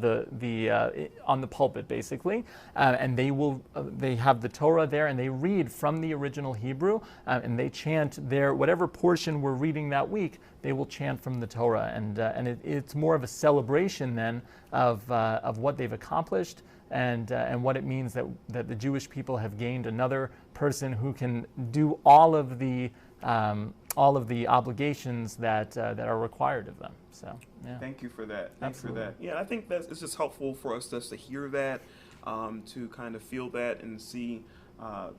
on the pulpit basically, and they have the Torah there, and they read from the original Hebrew, and they chant whatever portion we're reading that week. They will chant from the Torah, and it's more of a celebration then of what they've accomplished. And what it means that the Jewish people have gained another person who can do all of the obligations that are required of them. So, yeah. Thank you for that. Thanks for Absolutely. that. Yeah, I think it's just helpful for us just to hear that, to kind of feel that and see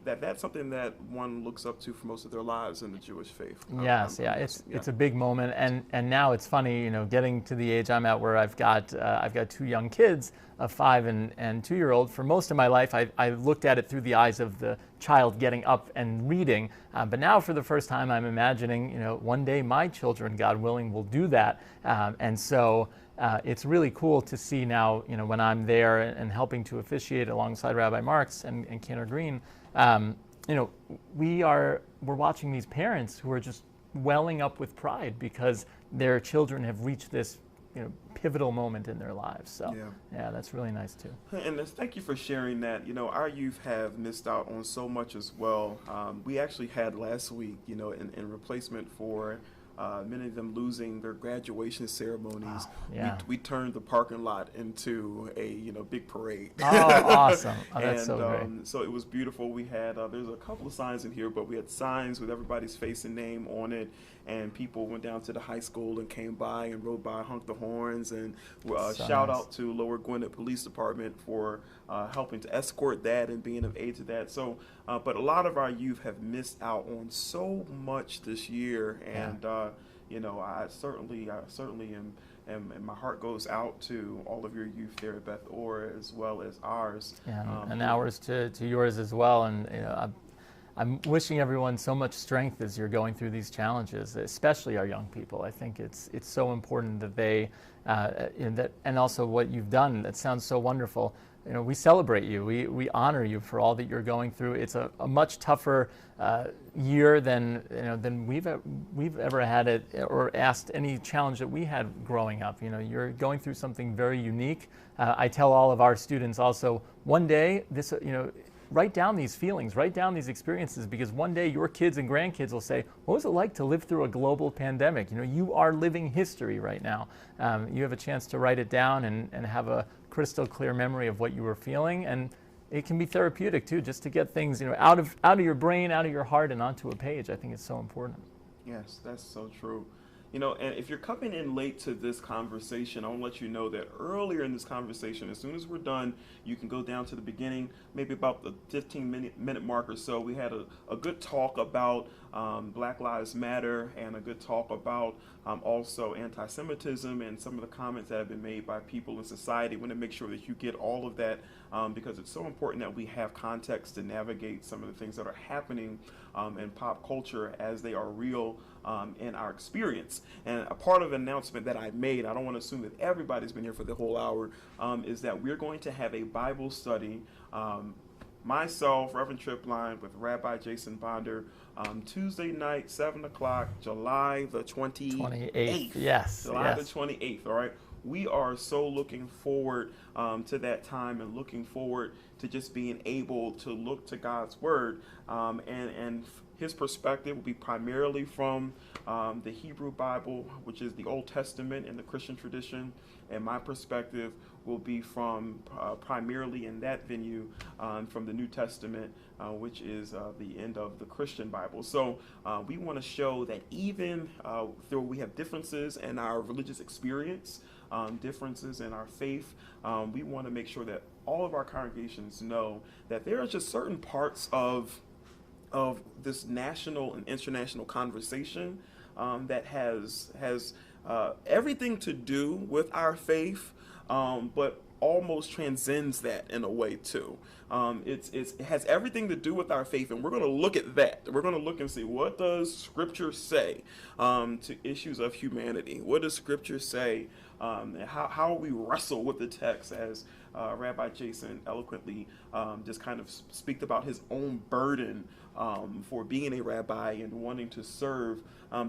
that that's something that one looks up to for most of their lives in the Jewish faith. Yes, it's a big moment, and now it's funny, getting to the age I'm at where I've got 2 young kids, a 5 and 2-year-old. For most of my life, I looked at it through the eyes of the child getting up and reading, but now for the first time, I'm imagining, one day my children, God willing, will do that, and so. It's really cool to see now, when I'm there and helping to officiate alongside Rabbi Marks and Cantor Green, we're watching these parents who are just welling up with pride because their children have reached this, pivotal moment in their lives. So, yeah, that's really nice too. And thank you for sharing that. Our youth have missed out on so much as well. We actually had last week, in replacement for many of them losing their graduation ceremonies. Yeah. We turned the parking lot into a big parade. Oh, awesome! Oh, that's so great. So it was beautiful. We had there's a couple of signs in here, but we had signs with everybody's face and name on it. And people went down to the high school and came by and rode by, honked the horns, and shout out to Lower Gwinnett Police Department for helping to escort that and being of aid to that. So, but a lot of our youth have missed out on so much this year, and I certainly am. And my heart goes out to all of your youth there at Beth Orr as well as ours. Yeah, and ours to yours as well. And I'm wishing everyone so much strength as you're going through these challenges, especially our young people. I think it's so important that they, and also what you've done. That sounds so wonderful. We celebrate you. We honor you for all that you're going through. It's a much tougher year than we've ever had it or asked any challenge that we had growing up. You're going through something very unique. I tell all of our students also, one day this, write down these feelings, write down these experiences, because one day your kids and grandkids will say, what was it like to live through a global pandemic? You are living history right now. You have a chance to write it down and have a crystal clear memory of what you were feeling, and it can be therapeutic too, just to get things out of your brain, out of your heart, and onto a page. I think it's so important. Yes, that's so true. And if you're coming in late to this conversation, I want to let you know that earlier in this conversation, as soon as we're done, you can go down to the beginning, maybe about the 15-minute mark or so. We had a good talk about Black Lives Matter, and a good talk about also anti-Semitism and some of the comments that have been made by people in society. I want to make sure that you get all of that because it's so important that we have context to navigate some of the things that are happening in pop culture as they are real in our experience. And a part of the announcement that I made, I don't want to assume that everybody's been here for the whole hour, is that we're going to have a Bible study, myself, Reverend Tripline, with Rabbi Jason Bonder, Tuesday night, 7 o'clock, July the 28th. Yes. July the 28th, all right? We are so looking forward to that time, and looking forward to just being able to look to God's Word. And his perspective will be primarily from the Hebrew Bible, which is the Old Testament in the Christian tradition. And my perspective will be from primarily in that venue from the New Testament, which is the end of the Christian Bible. So we want to show that even though we have differences in our religious experience, differences in our faith, we want to make sure that all of our congregations know that there are just certain parts of this national and international conversation that has everything to do with our faith, but almost transcends that in a way too. It has everything to do with our faith, and we're going to look at that. We're going to look and see, what does Scripture say to issues of humanity? What does Scripture say? How we wrestle with the text, as Rabbi Jason eloquently just kind of speak about his own burden for being a rabbi and wanting to serve.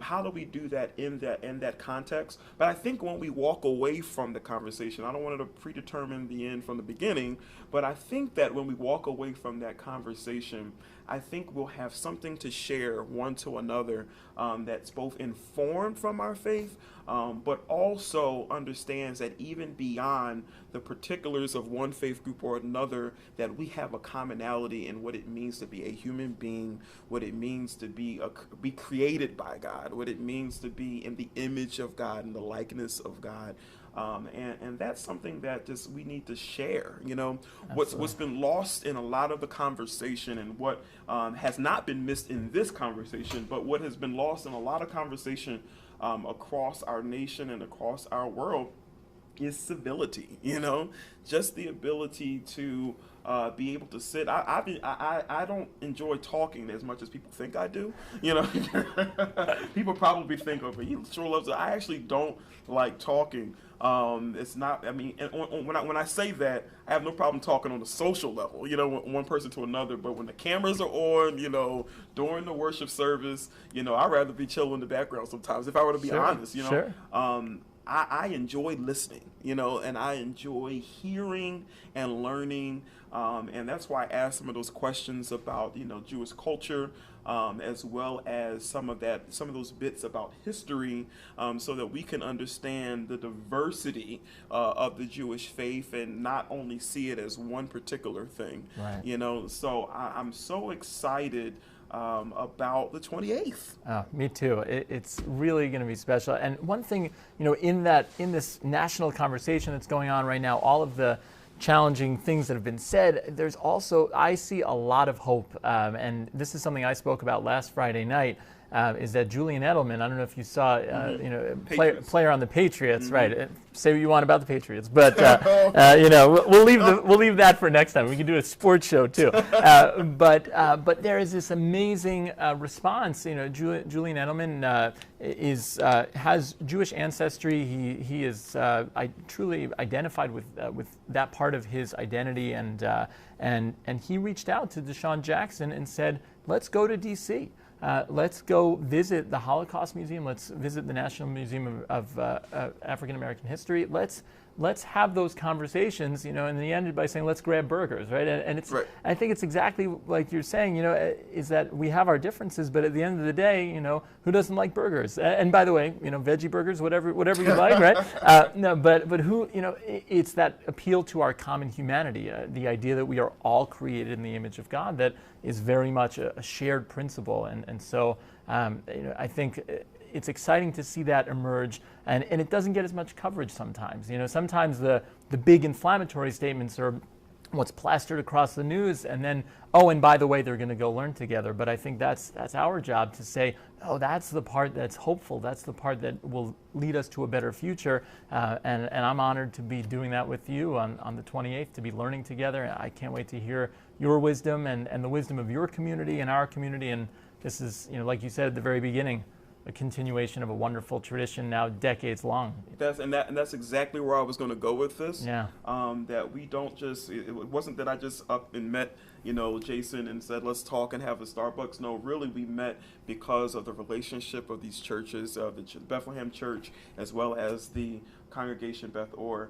How do we do that in that context? But I think when we walk away from the conversation, I don't want to predetermine the end from the beginning, but I think that when we walk away from that conversation, I think we'll have something to share one to another that's both informed from our faith, but also understands that even beyond the particulars of one faith group or another, that we have a commonality in what it means to be a human being, what it means to be created by God, what it means to be in the image of God and the likeness of God. And that's something that just we need to share. What's been lost in a lot of the conversation, and what has not been missed in this conversation, but what has been lost in a lot of conversation across our nation and across our world, is civility. Just the ability to be able to sit. I don't enjoy talking as much as people think I do. People probably think, "Oh, he sure loves it." I actually don't like talking. It's not. I mean, when I say that, I have no problem talking on the social level. One person to another. But when the cameras are on, during the worship service, I'd rather be chilling in the background sometimes. If I were to be honest, Sure. I enjoy listening, and I enjoy hearing and learning, and that's why I asked some of those questions about, Jewish culture, as well as some of those bits about history, so that we can understand the diversity of the Jewish faith and not only see it as one particular thing. Right. So I'm so excited about the 28th. Oh, me too. It's really going to be special. And one thing, in this national conversation that's going on right now, all of the challenging things that have been said, there's also, I see a lot of hope. And this is something I spoke about last Friday night, is that Julian Edelman, I don't know if you saw, player on the Patriots, right? Say what you want about the Patriots, but we'll leave that for next time. We can do a sports show too. But there is this amazing response. Julian Edelman has Jewish ancestry. He is truly identified with that part of his identity, and he reached out to Deshaun Jackson and said, "Let's go to D.C." Let's go visit the Holocaust Museum. Let's visit the National Museum of African American History. Let's have those conversations, and he ended by saying, "Let's grab burgers," right? And it's, right. I think it's exactly like you're saying, is that we have our differences, but at the end of the day, who doesn't like burgers? And by the way, veggie burgers, whatever you like, right? No, but who, it's that appeal to our common humanity, the idea that we are all created in the image of God, that is very much a shared principle, and so I think it's exciting to see that emerge, and it doesn't get as much coverage sometimes. Sometimes the big inflammatory statements are what's plastered across the news, and then, oh, and by the way, they're going to go learn together. But I think that's our job to say, oh, that's the part that's hopeful. That's the part that will lead us to a better future. And I'm honored to be doing that with you on the 28th, to be learning together. I can't wait to hear your wisdom and the wisdom of your community and our community. And this is, like you said at the very beginning, a continuation of a wonderful tradition now decades long. That's exactly where I was going to go with this. Yeah. That we don't just, it wasn't that I just up and met, Jason and said, let's talk and have a Starbucks. No, really we met because of the relationship of these churches, the Bethlehem Church, as well as the Congregation Beth Or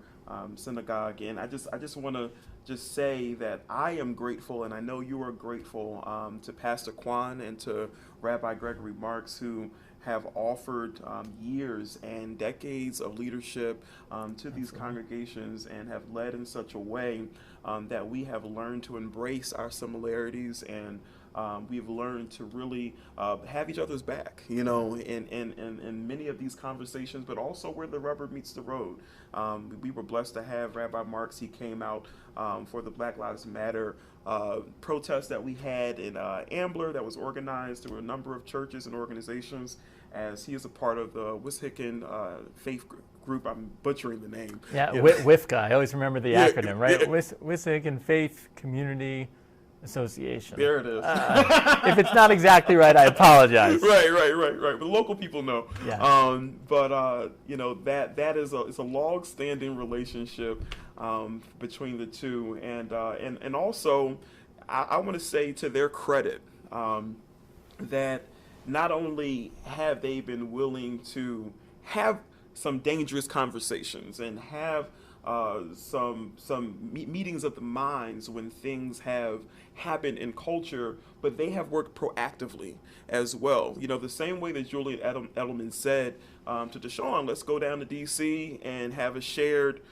Synagogue. And I just want to just say that I am grateful, and I know you are grateful to Pastor Kwan and to Rabbi Gregory Marks, who have offered years and decades of leadership to these congregations, and have led in such a way that we have learned to embrace our similarities, and we've learned to really have each other's back, in many of these conversations, but also where the rubber meets the road. We were blessed to have Rabbi Marks. He came out for the Black Lives Matter protest that we had in Ambler that was organized through a number of churches and organizations, as he is a part of the Wissahickon faith group. I'm butchering the name. Yeah, WIFCA. I always remember the acronym, right? Yeah. Wissahickon Faith Community Association. There it is. If it's not exactly right, I apologize. Right. But the local people know. Yeah. That is a long-standing relationship between the two, and also I want to say to their credit that not only have they been willing to have some dangerous conversations and have some meetings of the minds when things have happened in culture, but they have worked proactively as well. The same way that Julian Edelman said to Deshaun, let's go down to D.C. and have a shared,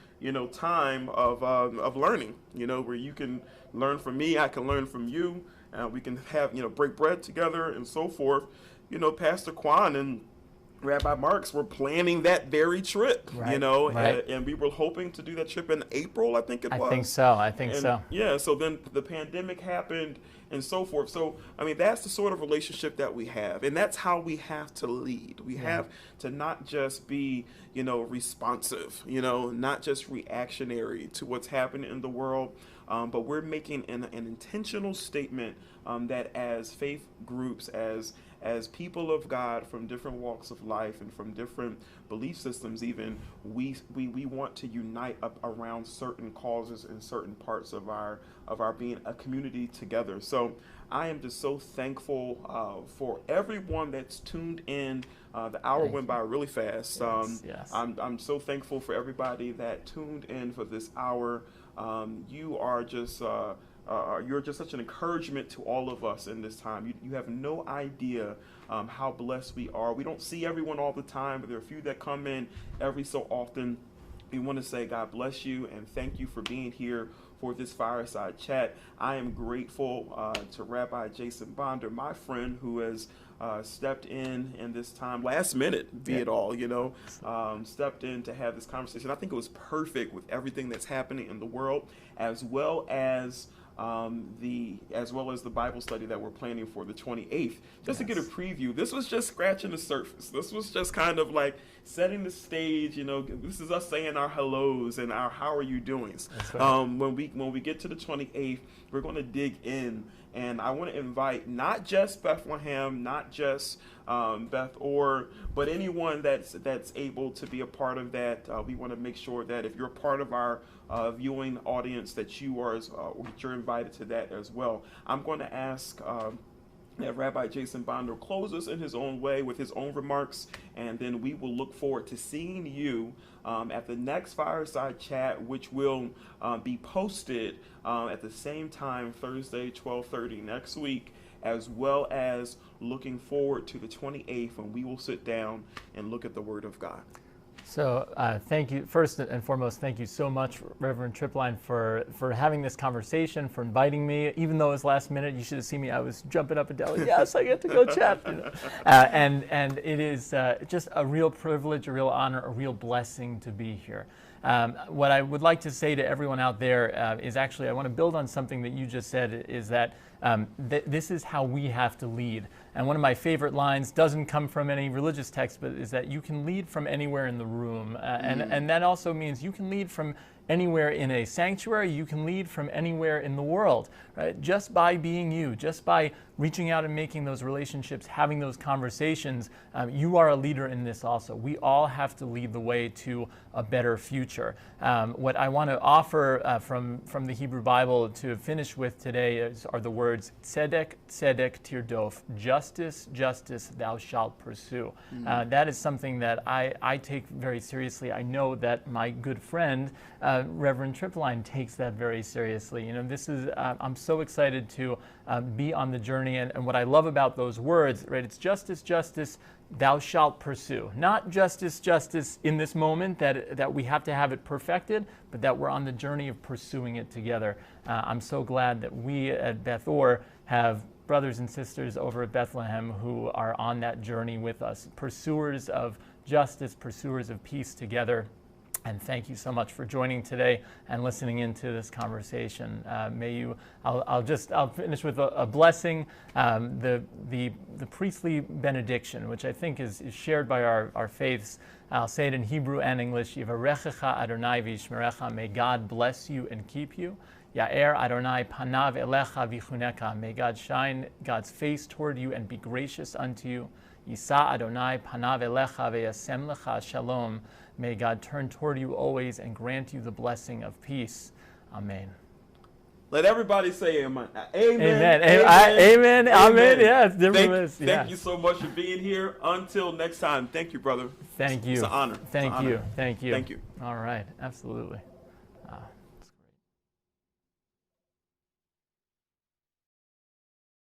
time of learning, where you can learn from me, I can learn from you, we can have, break bread together and so forth. Pastor Kwan and Rabbi Marks were planning that very trip, right. And we were hoping to do that trip in April, I think it was. I think so. Yeah, so then the pandemic happened and so forth. So, that's the sort of relationship that we have, and that's how we have to lead. We have to not just be, responsive, not just reactionary to what's happening in the world, but we're making an intentional statement that as faith groups, as people of God from different walks of life and from different belief systems even, we want to unite up around certain causes in certain parts of our being a community together. So I am just so thankful for everyone that's tuned in. The hour went by really fast. Yes. I'm so thankful for everybody that tuned in for this hour. You are just you're just such an encouragement to all of us in this time. You have no idea how blessed we are. We don't see everyone all the time, but there are a few that come in every so often. We want to say God bless you and thank you for being here for this Fireside Chat. I am grateful to Rabbi Jason Bonder, my friend, who has stepped in this time, last minute, be it all, stepped in to have this conversation. I think it was perfect with everything that's happening in the world, as well as the Bible study that we're planning for the 28th. Just to get a preview, this was just scratching the surface. This was just kind of like setting the stage. This is us saying our hellos and our how are you doing. Right. When we get to the 28th, we're going to dig in, and I want to invite not just Bethlehem, not just Beth Or, but anyone that's able to be a part of that. We want to make sure that if you're part of our viewing audience, that you're invited to that as well. I'm going to ask that Rabbi Jason Bonder close us in his own way with his own remarks, and then we will look forward to seeing you at the next Fireside Chat, which will be posted at the same time, Thursday, 12:30 next week, as well as looking forward to the 28th when we will sit down and look at the Word of God. So thank you, first and foremost, thank you so much, Reverend Tripline, for having this conversation, for inviting me. Even though it was last minute, you should have seen me. I was jumping up and down, like, yes, I get to go chat. You know? And it is just a real privilege, a real honor, a real blessing to be here. What I would like to say to everyone out there is actually, I want to build on something that you just said, is that this is how we have to lead. And one of my favorite lines doesn't come from any religious text, but is that you can lead from anywhere in the room. And that also means you can lead from anywhere in a sanctuary, you can lead from anywhere in the world, right? Just by being you, just by reaching out and making those relationships, having those conversations, you are a leader in this also. We all have to lead the way to a better future. What I want to offer from the Hebrew Bible to finish with today are the words, tzedek, tzedek tirdof, justice, justice thou shalt pursue. That is something that I take very seriously. I know that my good friend, Reverend Tripline, takes that very seriously. You know, this is, I'm so excited to be on the journey, and what I love about those words, right, it's justice, justice, thou shalt pursue. Not justice, justice in this moment, that we have to have it perfected, but that we're on the journey of pursuing it together. I'm so glad that we at Beth Or have brothers and sisters over at Bethlehem who are on that journey with us, pursuers of justice, pursuers of peace together. And thank you so much for joining today and listening into this conversation. May you, I'll finish with a blessing, the priestly benediction, which I think is shared by our faiths. I'll say it in Hebrew and English. Yivarechecha Adonai v'yishmerecha. May God bless you and keep you. Ya'er Adonai panav elecha v'chuneka. May God shine God's face toward you and be gracious unto you. Yisa Adonai panav elecha ve'yasem lecha shalom. May God turn toward you always and grant you the blessing of peace. Amen. Let everybody say amen. Amen. Amen. Amen. Amen. Yeah, it's different. Thank you so much for being here. Until next time. Thank you, brother. Thank you. It's an honor. Thank you. Thank you. Thank you. All right. Absolutely.